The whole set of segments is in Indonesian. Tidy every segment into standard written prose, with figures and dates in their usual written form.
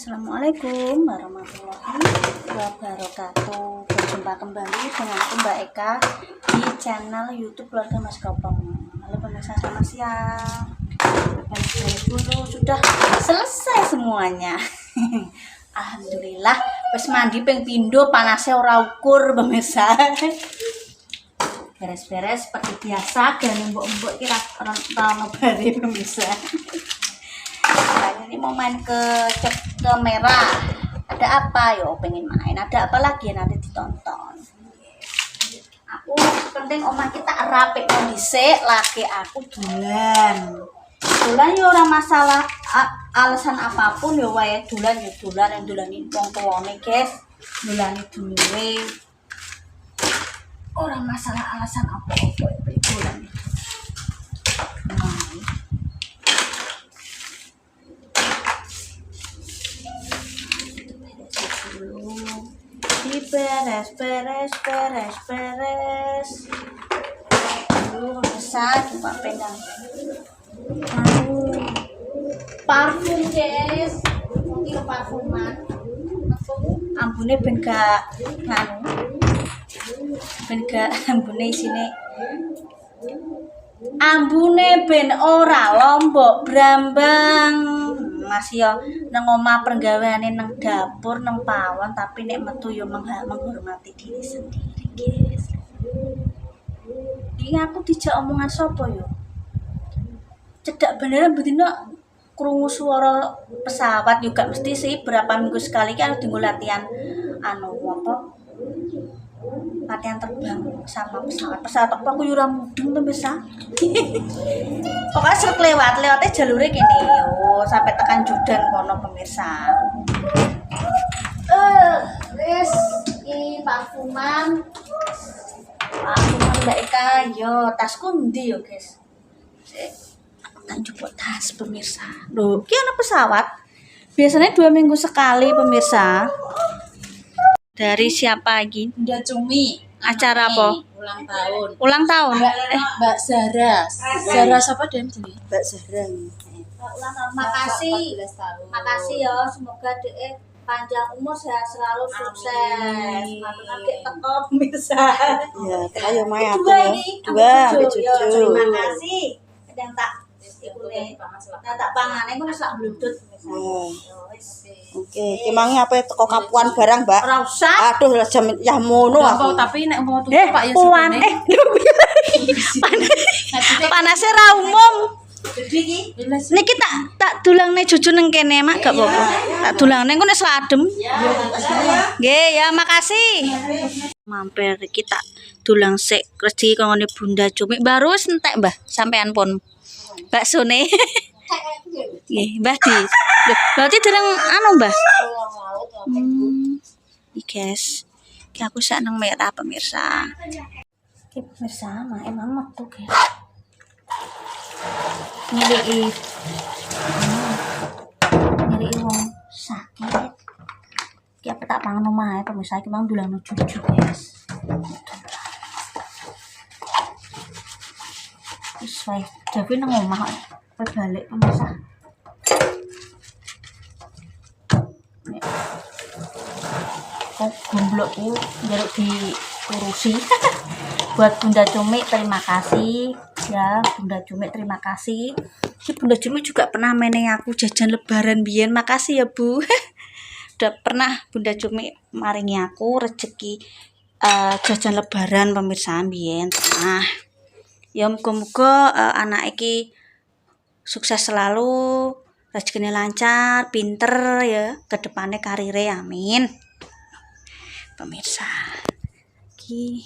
Assalamualaikum warahmatullahi wabarakatuh. Berjumpa kembali dengan Mbak Eka di channel YouTube Keluarga Mas Kopong. Halo pemirsa, selamat siang. Dulu sudah selesai semuanya. Alhamdulillah. Wes mandi ping pindho, panasnya ora ukur pemirsa. Beres-beres seperti biasa, gane mbok-mbok kira orang tahu ngebari pemirsa. Ini mau main ke merah. Ada apa yo? Pengen main. Ada apa lagi nanti ditonton. Aku penting omah kita rapi kondisi laki aku dolan. Dolan yo ora masalah alasan apapun yo wae dolan yo dolan yang dolani wong tuwane, guys. Dolani duluwe. Ora masalah alasan apa-apa dolan. Beres. Dulu besar cuma pegang. Parfum guys, mungkin parfuman. Ambune ben gak nganu. Ben gak ambune sini. Ambune ben ora lombok brambang. Masih yo nang omah penggaweane nang dapur nang pawon, tapi nek metu yo menghormati diri sendiri, guys. Iki aku dijak omongan sapa yo? Cedak beneran betina krungu swara pesawat juga mesti sih berapa minggu sekali kan harus latihan latihan terbang sama pesawat apa aku yura mudeng pemirsa. Pokoknya seret lewatnya jalurnya gini sampai tekan Judan kono pemirsa. Ini parfuman Mbak Eka yo tasku ndi yo guys. Tak coba tas pemirsa. Loh, ki ana pesawat. Biasanya 2 minggu sekali pemirsa. Dari siapa lagi? Bunda Cumi. Acara apa? Ulang tahun. Ulang tahun? Mbak Zahra. Zahra siapa dan sini? Mbak Zahra. Ulang tahun. Makasih ya. Semoga DE panjang umur, sehat selalu, sukses. Nanti teko pemirsa. Ya, ayo Maya. Dua. Terima kasih. Yang tak tak pangane ku wis lak bludut. Oke, kemangnya apa teko kapuan barang, Mbak? Ora usah. Aduh, jam ya mono aku. Tapi nek mau tutup Pak ya puan. Panasnya ra umum. Niki tak dulangne juju nang kene mak gak apa-apa. Tak dulangne engko nek sladem. Nggih, ya makasih. Mampir kita dulang sik rezeki kanggo Bunda Cumi baru entek, Mbah, sampean pun. Baksone. Nggih, Mbah di. Berarti dereng Mbah. Iki guys. Ki aku sak nang merah pemirsa. Ki pemirsa mah emang metu guys. Nyeliki wong sakit. Ki apa tak pangan omahe pemirsa iki mang dulang cucu guys. Wis wae, Dewi nang omah kok balik pemirsa. Kok gomblokku njaluk diurusi. Buat Bunda Cumi terima kasih ya, Bunda Cumi terima kasih. Ini Bunda Cumi juga pernah meneng aku jajan lebaran biyen. Makasih ya, Bu. Udah pernah Bunda Cumi maringi aku rezeki jajan lebaran pemirsa biyen. Nah, ya muga-muga anak iki sukses selalu, rezekinya lancar, pinter ya, kedepannya karirnya amin. Pemirsa, ki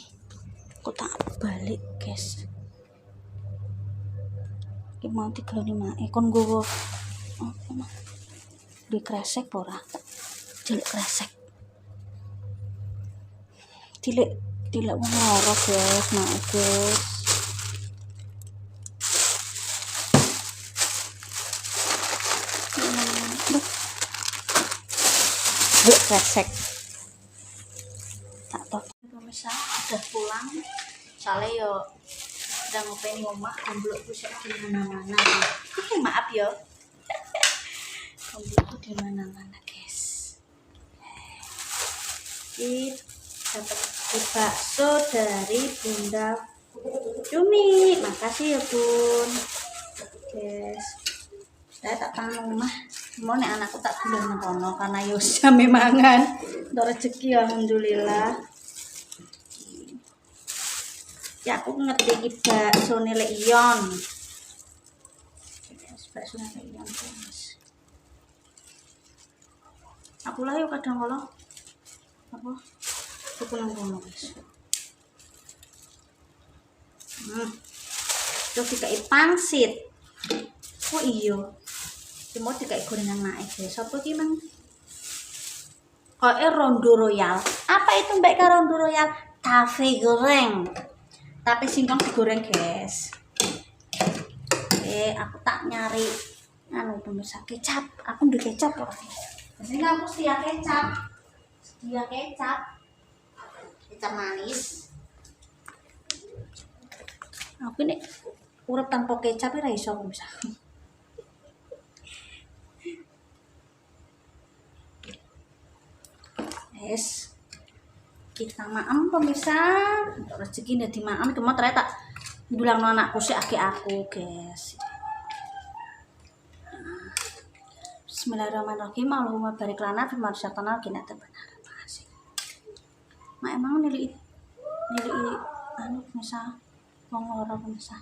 aku tak balik guys. Ki mau 35 kon gue di kresek ora, jelek kresek. Tilek wong loro guys, maaf guys. Kresek tak tahu pemirsa udah pulang soalnya yo udah ngopeni omah gomblokku sik di mana-mana. Maaf yo. Gomblokku di mana-mana guys. Ini dapat bakso dari Bunda Cumi. Makasih ya Bun. Guys, saya tak tahu mah. Mau nek anakku tak dulu nang kono karena yo jame mangan. Untuk rezeki alhamdulillah. Ya aku ngerti iki bakso nilai ion. Guys, bakso nilai ion guys. Aku lah yo kadang kala apa tuku nang kono guys. Terus dikai pangsit. Oh iya. Cuma dikai gorengan naik guys. Apa ki mang? Rondo Royal. Apa itu Mbak Rondo Royal? Tape goreng. Tapi singkong digoreng guys. Aku tak nyari anu pemirsa kecap. Aku udah kecap kok. Biasanya aku setia kecap. Kecap manis. Aku ini urip tanpa kecap ora iso pemirsa. Yes. Kita maem pemirsa. Rezeki ndadi maem cuma ternyata bilang anakku sih aku guys. Bismillahirrahmanirrahim. Allahumma barik lana fi ma razaqtana wa qina adzabannar. Makasih. Mak emang nilai anu pemirsa wong lara pemirsa.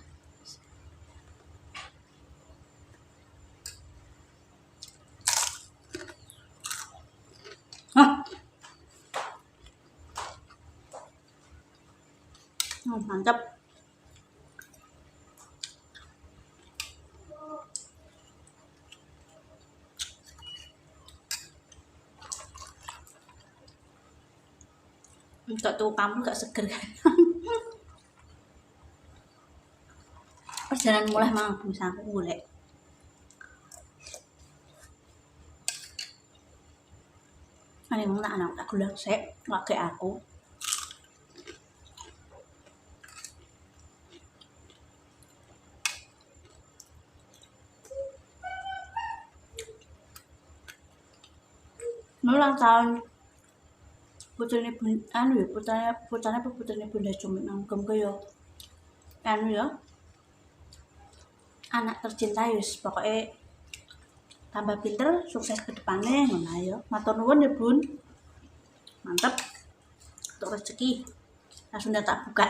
Mantap. Untuk tuh kamu gak seger kan? Perjalanan mulai mang bisa aku golek. Ani mong anak tak gula sik, lagi aku. Ulang tahun putrane anu ya putrane Bunda Cumi nangkem kaya anu ya anak tercinta ya pokoknya tambah pinter sukses ke depannya ngono ya matur nuwun ya Bun, mantap untuk rezeki langsung tak buka.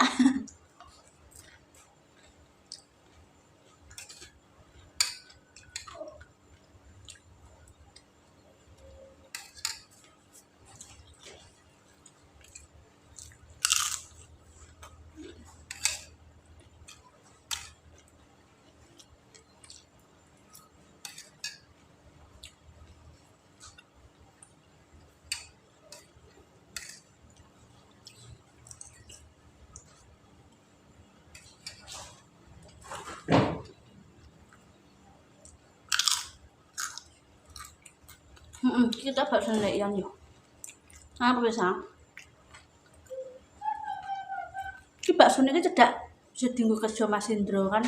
Kita bakso nilai ion yuk. Apa bisa? Ki bakso niki cedak bisa dienggo kerja Mas Indro kan.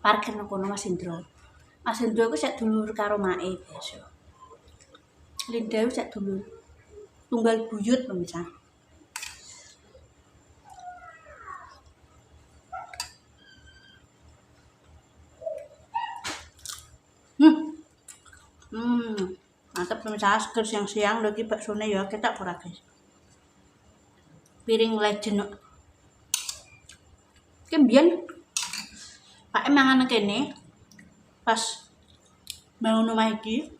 Parkir nang kono Mas Indro. Mas Indro iku sek dulur karo mae biasa. Linda iku sek dulur. Tunggal buyut pemirsa. Mantap pemirsa, seger siang-siang lagi baksone ya ketak ora guys. Piring legend. Ki mbiyen Pak mangan kene pas bangun omah iki.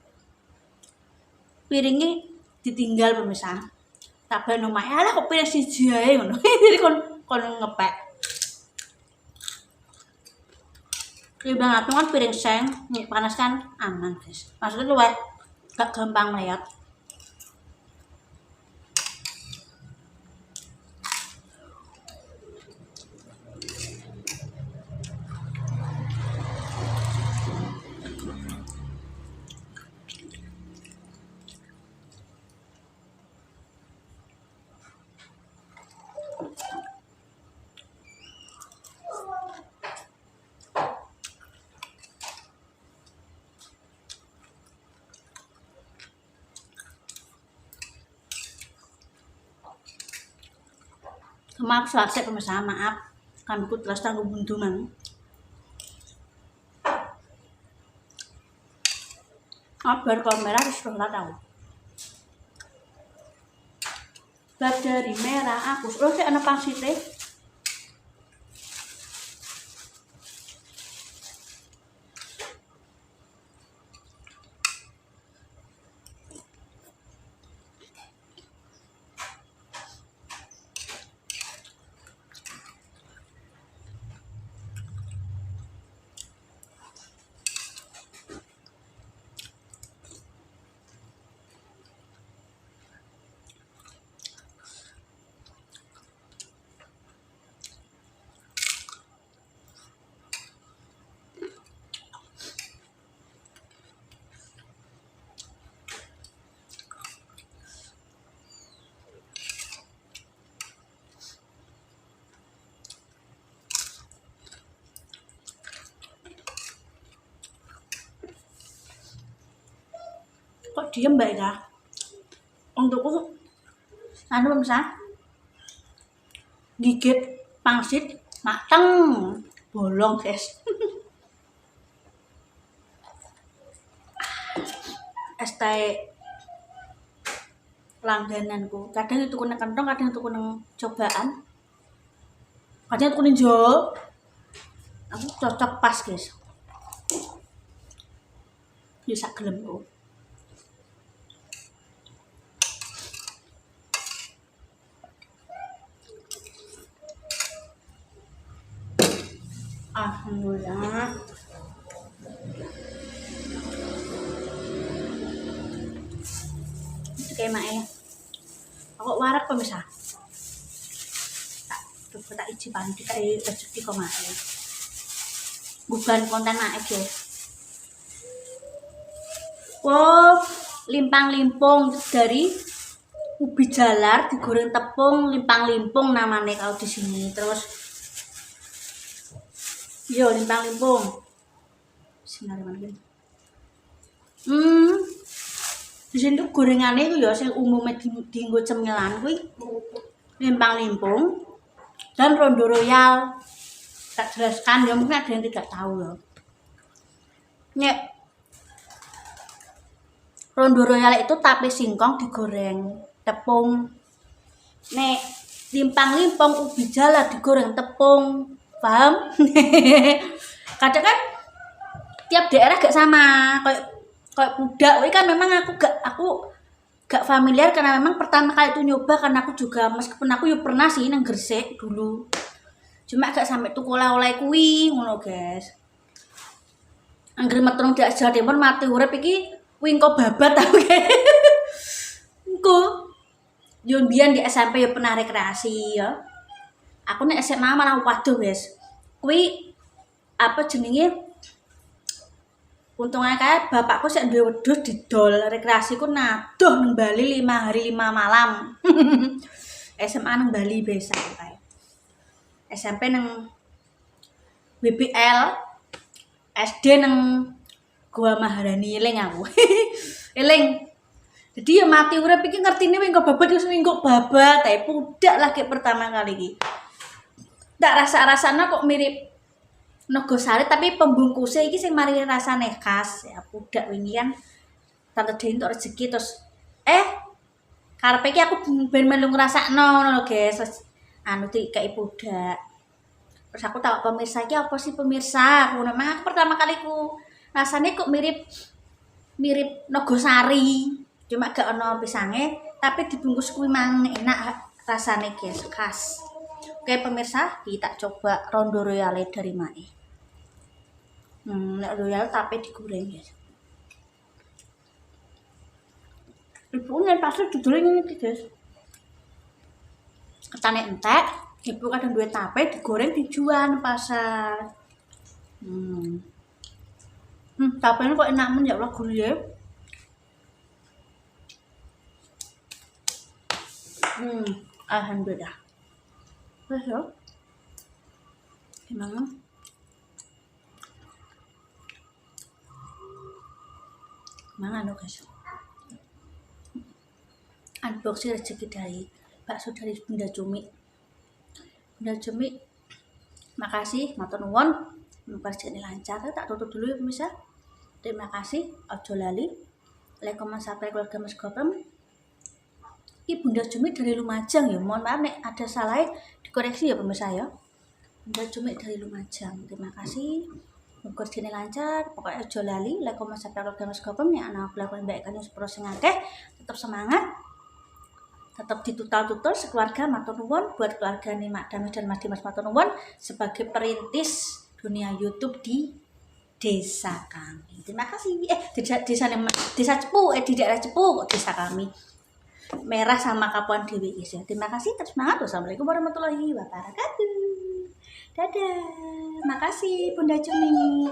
Piringe ditinggal pemirsa. Tak ben omah, alah kok piring siji ae ngono. Jadi kon ngepek. Bang aku kan piring seng, panas kan aman guys. Maksudnya luwih gak gampang meleot. Maaf selesai pemirsa, maaf. Kami ku telah tanggung buntu mang. Bar merah terus rola tau. Bar dari merah aku. Terus ana pangsite. Kok diem Mbak Ira? Untukku anu pemirsa. Gigit pangsit mateng bolong guys. Es teh langgananku. Kadang itu kena kantong, kadang itu kena cobaan. Kadang itu kena jual. Aku cocok pas guys. Bisa gelemku. Alhamdulillah. Itu kayak mae. Aku warak pemirsa. Coba tak iji panti kayak rezeki kok mae. Bukan konten mae guys. Wow, limpang-limpung dari ubi jalar digoreng tepung, limpang-limpung namanya kalau di sini. Terus yo limpang-limpung. Bismillahirrahmanirrahim. Di sini tuh gorengannya itu ya yang umumnya dienggo cemilan kuwi limpang-limpung dan rondo royal. Tak jelaskan ya, mungkin ada yang tidak tahu ya. Nek rondo royal itu tape singkong digoreng tepung. Nek limpang-limpung ubi jalar digoreng tepung. Paham? Kadang kan tiap daerah gak sama. Kayak budak, kan memang aku gak familiar karena memang pertama kali itu nyoba karena aku juga meskipun aku yo pernah sih nang Gresik dulu. Cuma gak sampai tuku oleh-oleh kuwi ngono, guys. Anggere metu nang Jawa Timur mati urip iki kuwi engko babat ta guys. Engko yo mbiyen di SMP yo pernah rekreasi ya. Aku nek SMA malah waduh, guys. Kuwi apa jenenge? Untungnya kayak bapakku sik duwe wedhus didol rekreasiku nadoh nang Bali 5 hari 5 malam. SMA nang Bali biasa kae. SMP nang BBL, SD nang Gua Maharani eling aku. Eling. Jadi ya mati urip iki ngertine wing kok babat wis minggu babat, tapi pudak lagi pertama kali iki. Tak rasa-rasana kok mirip Nogosari tapi pembungkusnya iki sing mari rasane khas ya pudak wingi kan tante Dewi untuk rezeki terus karepe iki aku ben melu ngrasakno ngono lho guys anu dikai pudak terus aku tak pemirsa iki apa sih pemirsa aku memang aku pertama kali ku rasane kok mirip Nogosari cuma gak ono pisange tapi dibungkus kuwi mang enak rasane guys khas. Oke pemirsa kita coba rondo royale dari Mae. Nek royal tapi digoreng guys. Ibu nek pasar didoleng ngene guys. Ketane entek, ibu kadang duwe tape digoreng dijual di pasar. Tapenya kok enak men ya Allah gurih. Alhamdulillah. Terus ya. Gimana? Mangan lo guys. Unboxing rezeki dari bakso dari Bunda Cumi. Bunda Jumi, makasih, matur nuwun. Muga rezekine lancar. Tak tutup dulu ya pemirsa. Terima kasih, ojo lali. Like, comment, subscribe keluarga Mas Gopem. Ini Bunda Jumi dari Lumajang ya. Mohon maaf nek ada salah dikoreksi ya pemirsa ya. Bunda Jumi dari Lumajang. Terima kasih. Muga rezekine lancar. Pokoknya ojo lali. Like, comment, subscribe keluarga Mas Gopem. Nek ana lakon baik kan sepuro sing akeh. Tetap semangat. Tetap ditutal-tutul sekeluarga matur nuwun buat keluarga nih Mak Damis dan Mas Dimas matur nuwun sebagai perintis dunia YouTube di desa kami. Terima kasih. Desa Cepu, di daerah Cepu kok desa kami. Merah sama Kapuan Dewi guys ya. Terima kasih, terus semangat. Wassalamualaikum warahmatullahi wabarakatuh. Dadah. Makasih Bunda Jumi.